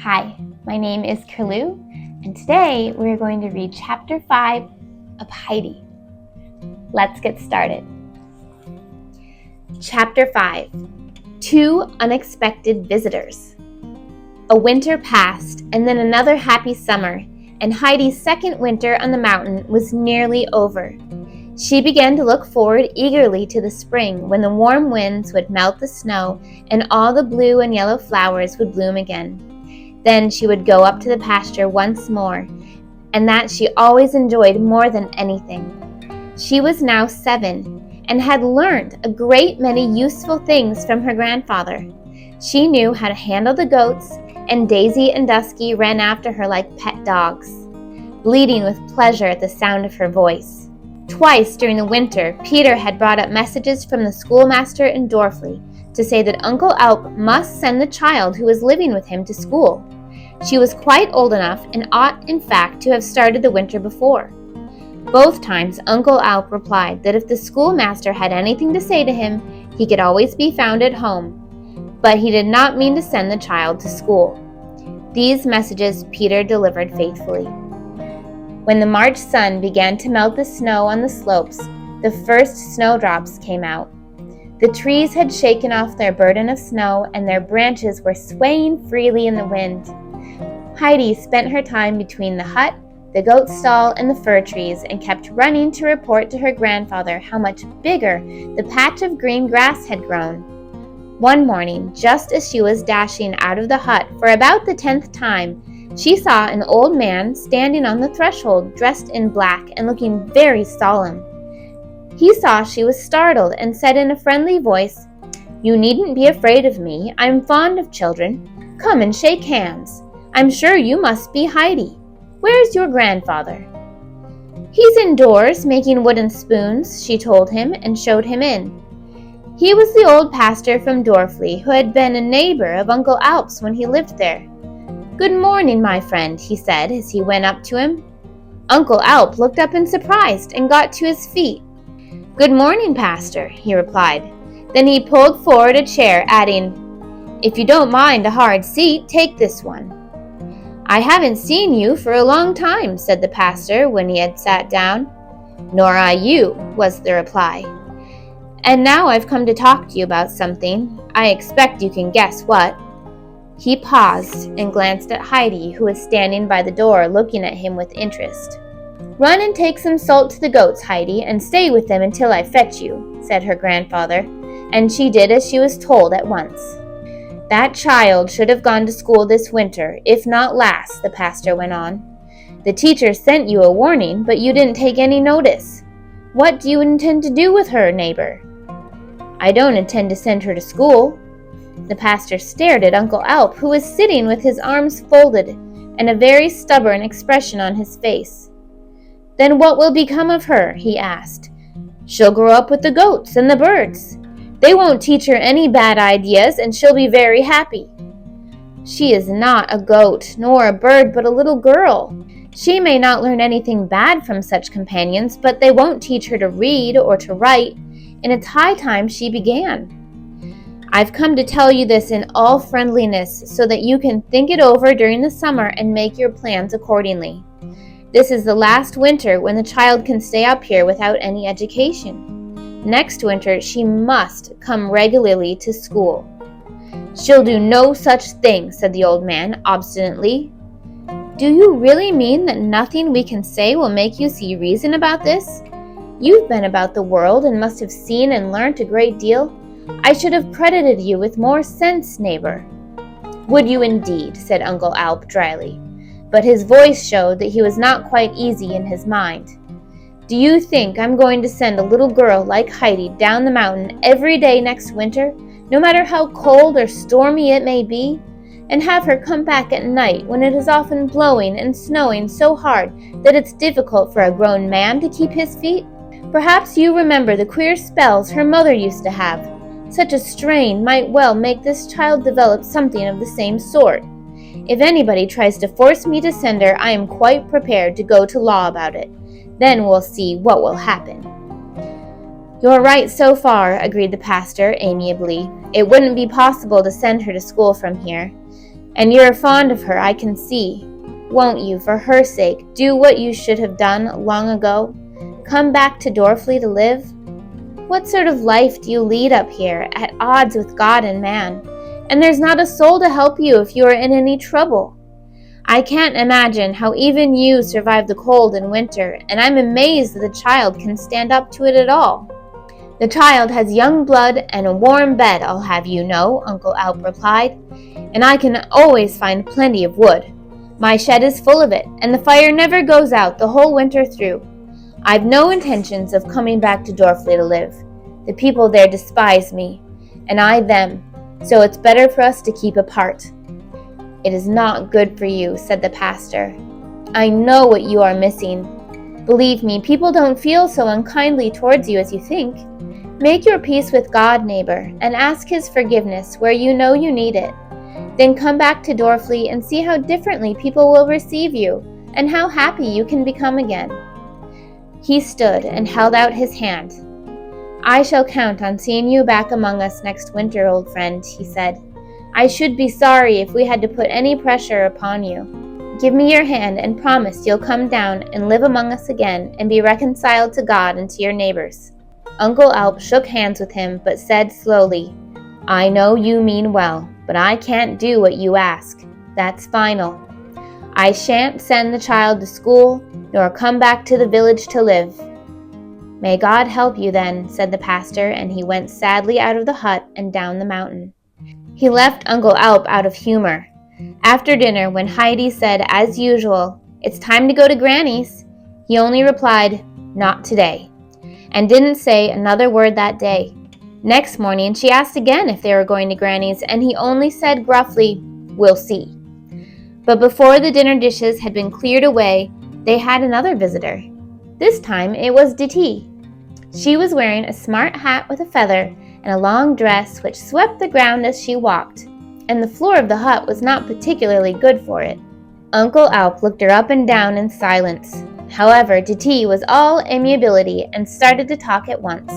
Hi, my name is Curloo, and today we're going to read Chapter 5 of Heidi. Let's get started. Chapter 5. 2 Unexpected Visitors. A winter passed, and then another happy summer, and Heidi's second winter on the mountain was nearly over. She began to look forward eagerly to the spring when the warm winds would melt the snow and all the blue and yellow flowers would bloom again. Then she would go up to the pasture once more, and that she always enjoyed more than anything. She was now 7 and had learned a great many useful things from her grandfather. She knew how to handle the goats, and Daisy and Dusky ran after her like pet dogs, bleating with pleasure at the sound of her voice. Twice during the winter, Peter had brought up messages from the schoolmaster in Dorfli to say that Uncle Alp must send the child who was living with him to school. She was quite old enough and ought, in fact, to have started the winter before. Both times, Uncle Alp replied that if the schoolmaster had anything to say to him, he could always be found at home, but he did not mean to send the child to school. These messages Peter delivered faithfully. When the March sun began to melt the snow on the slopes, the first snowdrops came out. The trees had shaken off their burden of snow, and their branches were swaying freely in the wind. Heidi spent her time between the hut, the goat stall, and the fir trees, and kept running to report to her grandfather how much bigger the patch of green grass had grown. One morning, just as she was dashing out of the hut for about the 10th time, she saw an old man standing on the threshold dressed in black and looking very solemn. He saw she was startled and said in a friendly voice, "You needn't be afraid of me. I'm fond of children. Come and shake hands. I'm sure you must be Heidi. Where's your grandfather?" "He's indoors making wooden spoons," she told him and showed him in. He was the old pastor from Dorfli who had been a neighbor of Uncle Alp's when he lived there. "Good morning, my friend," he said as he went up to him. Uncle Alp looked up in surprise and got to his feet. "Good morning, Pastor," he replied. Then he pulled forward a chair, adding, "If you don't mind a hard seat, take this one." "I haven't seen you for a long time," said the pastor when he had sat down. "Nor I you," was the reply. "And now I've come to talk to you about something. I expect you can guess what." He paused and glanced at Heidi, who was standing by the door looking at him with interest. "Run and take some salt to the goats, Heidi, and stay with them until I fetch you," said her grandfather, and she did as she was told at once. "That child should have gone to school this winter, if not last," the pastor went on. "The teacher sent you a warning, but you didn't take any notice. What do you intend to do with her, neighbor?" "I don't intend to send her to school." The pastor stared at Uncle Alp, who was sitting with his arms folded and a very stubborn expression on his face. "Then what will become of her?" he asked. "She'll grow up with the goats and the birds. They won't teach her any bad ideas, and she'll be very happy." "She is not a goat, nor a bird, but a little girl. She may not learn anything bad from such companions, but they won't teach her to read or to write, and it's high time she began. I've come to tell you this in all friendliness, so that you can think it over during the summer and make your plans accordingly. This is the last winter when the child can stay up here without any education. Next winter, she must come regularly to school." "She'll do no such thing," said the old man obstinately. "Do you really mean that nothing we can say will make you see reason about this? You've been about the world and must have seen and learnt a great deal. I should have credited you with more sense, neighbor." "Would you indeed?" said Uncle Alp dryly, but his voice showed that he was not quite easy in his mind. "Do you think I'm going to send a little girl like Heidi down the mountain every day next winter, no matter how cold or stormy it may be, and have her come back at night when it is often blowing and snowing so hard that it's difficult for a grown man to keep his feet? Perhaps you remember the queer spells her mother used to have. Such a strain might well make this child develop something of the same sort. If anybody tries to force me to send her, I am quite prepared to go to law about it. Then we'll see what will happen." "You're right so far," agreed the pastor amiably. "It wouldn't be possible to send her to school from here. And you're fond of her, I can see. Won't you, for her sake, do what you should have done long ago? Come back to Dorfley to live? What sort of life do you lead up here, at odds with God and man? And there's not a soul to help you if you are in any trouble. I can't imagine how even you survive the cold in winter, and I'm amazed that the child can stand up to it at all. The child has young blood and a warm bed, I'll have you know, Uncle Alp replied, and I can always find plenty of wood. My shed is full of it, and the fire never goes out the whole winter through. I've no intentions of coming back to Dorfley to live. The people there despise me, and I them, so it's better for us to keep apart. It is not good for you, said the pastor. I know what you are missing. Believe me, people don't feel so unkindly towards you as you think. Make your peace with God, neighbor, and ask His forgiveness where you know you need it. Then come back to Dorfley and see how differently people will receive you, and how happy you can become again. He stood and held out his hand. I shall count on seeing you back among us next winter, old friend, he said. I should be sorry if we had to put any pressure upon you. Give me your hand and promise you'll come down and live among us again and be reconciled to God and to your neighbors. Uncle Alp shook hands with him, but said slowly, I know you mean well, but I can't do what you ask. That's final. I shan't send the child to school, nor come back to the village to live. May God help you then, said the pastor, and he went sadly out of the hut and down the mountain. He left Uncle Alp out of humor. After dinner, when Heidi said, as usual, it's time to go to Granny's, he only replied, not today, and didn't say another word that day. Next morning, she asked again if they were going to Granny's, and he only said gruffly, we'll see. But before the dinner dishes had been cleared away, they had another visitor. This time it was Dete. She was wearing a smart hat with a feather and a long dress which swept the ground as she walked, and the floor of the hut was not particularly good for it. Uncle Alp looked her up and down in silence. However, Dete was all amiability and started to talk at once.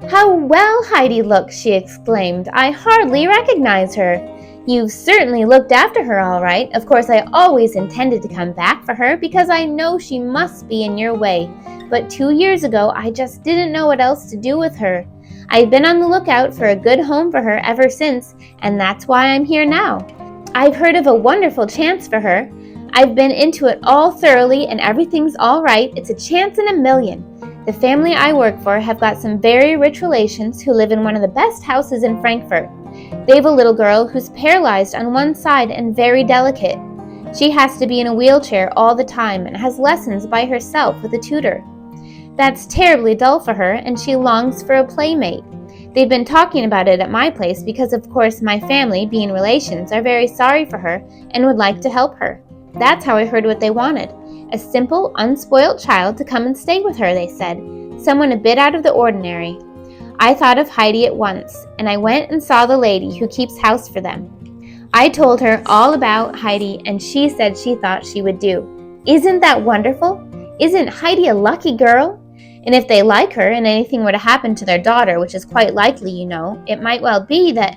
How well Heidi looks, she exclaimed. I hardly recognize her. You've certainly looked after her all right. Of course, I always intended to come back for her because I know she must be in your way. But 2 years ago, I just didn't know what else to do with her. I've been on the lookout for a good home for her ever since, and that's why I'm here now. I've heard of a wonderful chance for her. I've been into it all thoroughly, and everything's all right. It's a chance in a million. The family I work for have got some very rich relations who live in one of the best houses in Frankfurt. They've a little girl who's paralyzed on one side and very delicate. She has to be in a wheelchair all the time and has lessons by herself with a tutor. That's terribly dull for her, and she longs for a playmate. They've been talking about it at my place because, of course, my family, being relations, are very sorry for her and would like to help her. That's how I heard what they wanted. A simple, unspoilt child to come and stay with her, they said. Someone a bit out of the ordinary. I thought of Heidi at once, and I went and saw the lady who keeps house for them. I told her all about Heidi, and she said she thought she would do. Isn't that wonderful? Isn't Heidi a lucky girl? And if they like her and anything were to happen to their daughter, which is quite likely, you know, it might well be that...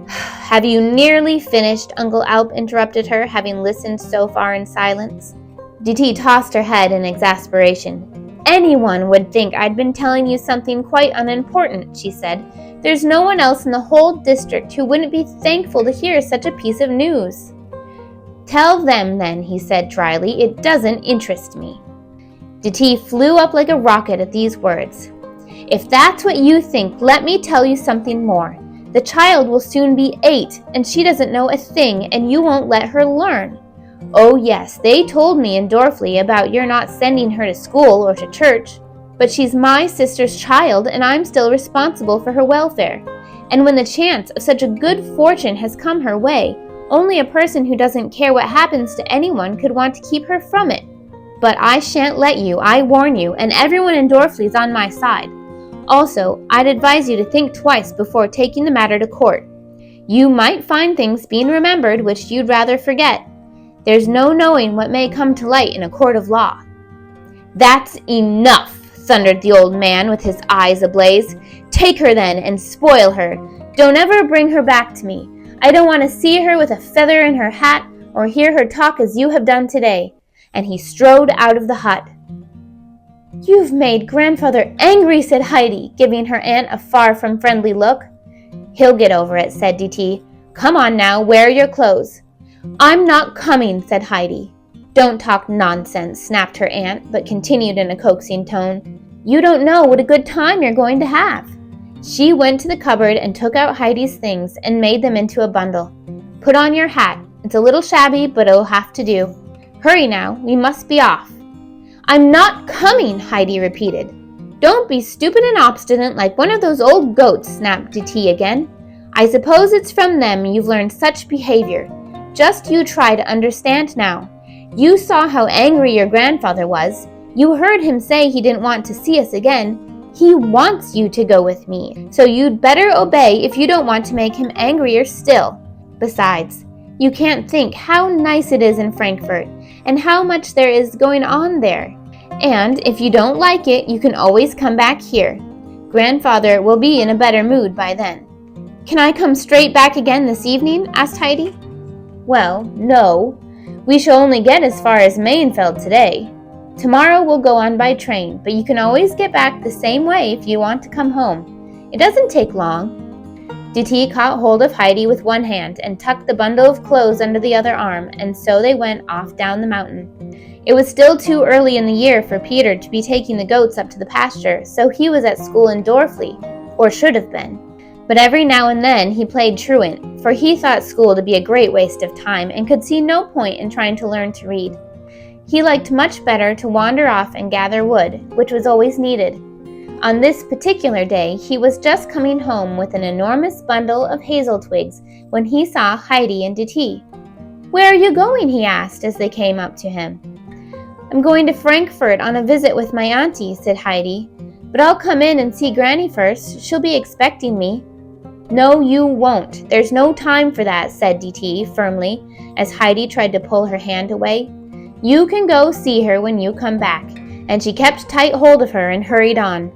Have you nearly finished? Uncle Alp interrupted her, having listened so far in silence. Dete tossed her head in exasperation. Anyone would think I'd been telling you something quite unimportant, she said. There's no one else in the whole district who wouldn't be thankful to hear such a piece of news. Tell them then, he said dryly. It doesn't interest me. Dete flew up like a rocket at these words. If that's what you think, let me tell you something more. The child will soon be 8, and she doesn't know a thing, and you won't let her learn. Oh yes, they told me in Dorfley about your not sending her to school or to church, but she's my sister's child, and I'm still responsible for her welfare. And when the chance of such a good fortune has come her way, only a person who doesn't care what happens to anyone could want to keep her from it. But I shan't let you, I warn you, and everyone in Dorfley's on my side. Also, I'd advise you to think twice before taking the matter to court. You might find things being remembered which you'd rather forget. There's no knowing what may come to light in a court of law. That's enough, thundered the old man with his eyes ablaze. Take her then and spoil her. Don't ever bring her back to me. I don't want to see her with a feather in her hat or hear her talk as you have done today." And he strode out of the hut. "You've made Grandfather angry," said Heidi, giving her aunt a far from friendly look. "He'll get over it," said Dete. "Come on now, wear your clothes." "I'm not coming," said Heidi. "Don't talk nonsense," snapped her aunt, but continued in a coaxing tone. "You don't know what a good time you're going to have." She went to the cupboard and took out Heidi's things and made them into a bundle. "Put on your hat. It's a little shabby, but it'll have to do. Hurry now, we must be off." "I'm not coming," Heidi repeated. "Don't be stupid and obstinate like one of those old goats," snapped Dete again. "I suppose it's from them you've learned such behavior. Just you try to understand now. You saw how angry your grandfather was. You heard him say he didn't want to see us again. He wants you to go with me, so you'd better obey if you don't want to make him angrier still. Besides, you can't think how nice it is in Frankfurt, and how much there is going on there. And if you don't like it, you can always come back here. Grandfather will be in a better mood by then." "Can I come straight back again this evening?" asked Heidi. "Well, no. We shall only get as far as Mainfeld today. Tomorrow we'll go on by train, but you can always get back the same way if you want to come home. It doesn't take long." Dete caught hold of Heidi with one hand and tucked the bundle of clothes under the other arm, and so they went off down the mountain. It was still too early in the year for Peter to be taking the goats up to the pasture, so he was at school in Dorfli, or should have been. But every now and then he played truant, for he thought school to be a great waste of time and could see no point in trying to learn to read. He liked much better to wander off and gather wood, which was always needed. On this particular day, he was just coming home with an enormous bundle of hazel twigs when he saw Heidi and Dete. "Where are you going?" he asked as they came up to him. "I'm going to Frankfurt on a visit with my auntie," said Heidi. "But I'll come in and see Granny first. She'll be expecting me." "No, you won't. There's no time for that," said Dete firmly, as Heidi tried to pull her hand away. "You can go see her when you come back." And she kept tight hold of her and hurried on.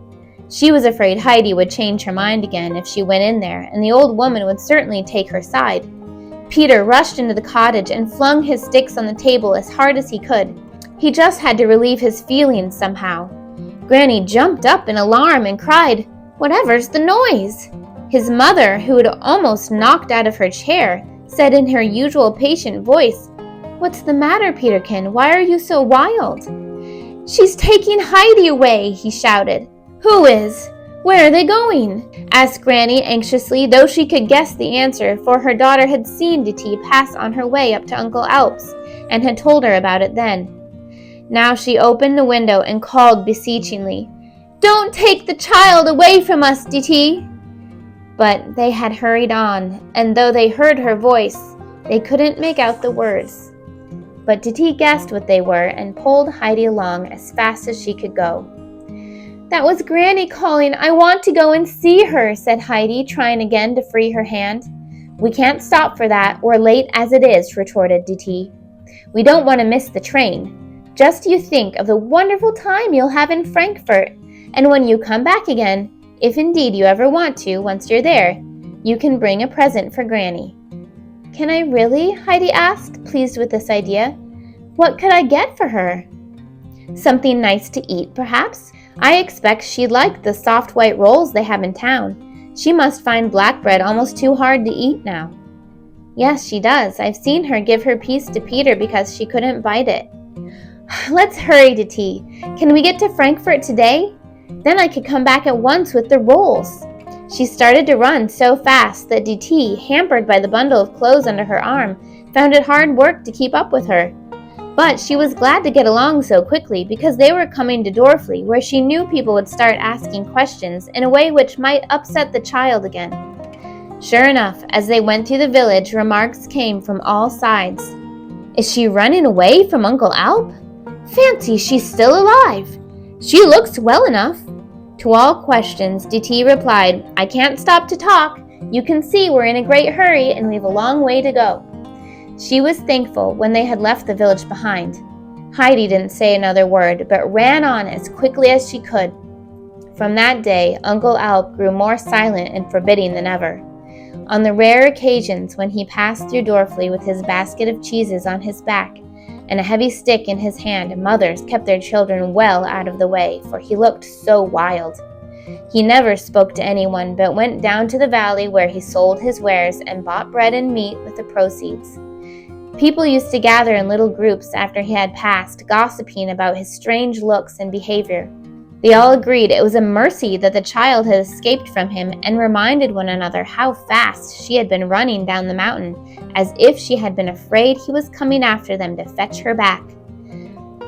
She was afraid Heidi would change her mind again if she went in there, and the old woman would certainly take her side. Peter rushed into the cottage and flung his sticks on the table as hard as he could. He just had to relieve his feelings somehow. Granny jumped up in alarm and cried, "Whatever's the noise?" His mother, who had almost knocked out of her chair, said in her usual patient voice, "What's the matter, Peterkin? Why are you so wild?" "She's taking Heidi away," he shouted. "Who is? Where are they going?" asked Granny anxiously, though she could guess the answer, for her daughter had seen Dete pass on her way up to Uncle Alp's, and had told her about it then. Now she opened the window and called beseechingly, "Don't take the child away from us, Dete!" But they had hurried on, and though they heard her voice, they couldn't make out the words. But Dete guessed what they were and pulled Heidi along as fast as she could go. "That was Granny calling. I want to go and see her," said Heidi, trying again to free her hand. "We can't stop for that. We're late as it is," retorted Dete. "We don't want to miss the train. Just you think of the wonderful time you'll have in Frankfurt, and when you come back again, if indeed you ever want to, once you're there, you can bring a present for Granny." "Can I really?" Heidi asked, pleased with this idea. "What could I get for her?" "Something nice to eat, perhaps. I expect she'd like the soft white rolls they have in town. She must find black bread almost too hard to eat now." "Yes, she does. I've seen her give her piece to Peter because she couldn't bite it." "Let's hurry, Dete. Can we get to Frankfurt today? Then I could come back at once with the rolls." She started to run so fast that Dete, hampered by the bundle of clothes under her arm, found it hard work to keep up with her. But she was glad to get along so quickly because they were coming to Dorfli, where she knew people would start asking questions in a way which might upset the child again. Sure enough, as they went through the village, remarks came from all sides. "Is she running away from Uncle Alp? Fancy, she's still alive. She looks well enough." To all questions, Dete replied, "I can't stop to talk. You can see we're in a great hurry and we've a long way to go." She was thankful when they had left the village behind. Heidi didn't say another word, but ran on as quickly as she could. From that day, Uncle Alp grew more silent and forbidding than ever. On the rare occasions when he passed through Dorfley with his basket of cheeses on his back and a heavy stick in his hand, mothers kept their children well out of the way, for he looked so wild. He never spoke to anyone, but went down to the valley where he sold his wares and bought bread and meat with the proceeds. People used to gather in little groups after he had passed, gossiping about his strange looks and behavior. They all agreed it was a mercy that the child had escaped from him, and reminded one another how fast she had been running down the mountain, as if she had been afraid he was coming after them to fetch her back.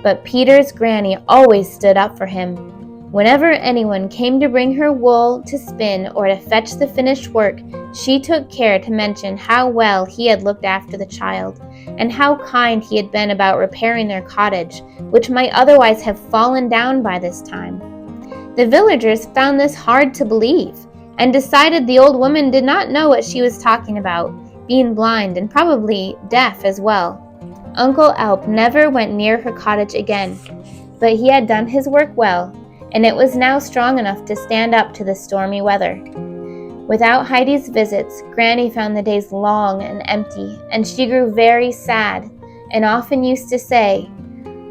But Peter's granny always stood up for him. Whenever anyone came to bring her wool to spin or to fetch the finished work, she took care to mention how well he had looked after the child, and how kind he had been about repairing their cottage, which might otherwise have fallen down by this time. The villagers found this hard to believe, and decided the old woman did not know what she was talking about, being blind and probably deaf as well. Uncle Alp never went near her cottage again, but he had done his work well, and it was now strong enough to stand up to the stormy weather. Without Heidi's visits, Granny found the days long and empty, and she grew very sad, and often used to say,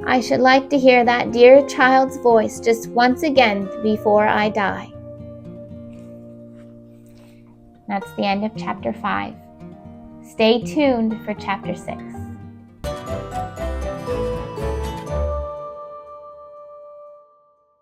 "I should like to hear that dear child's voice just once again before I die." That's the end of chapter 5. Stay tuned for chapter 6.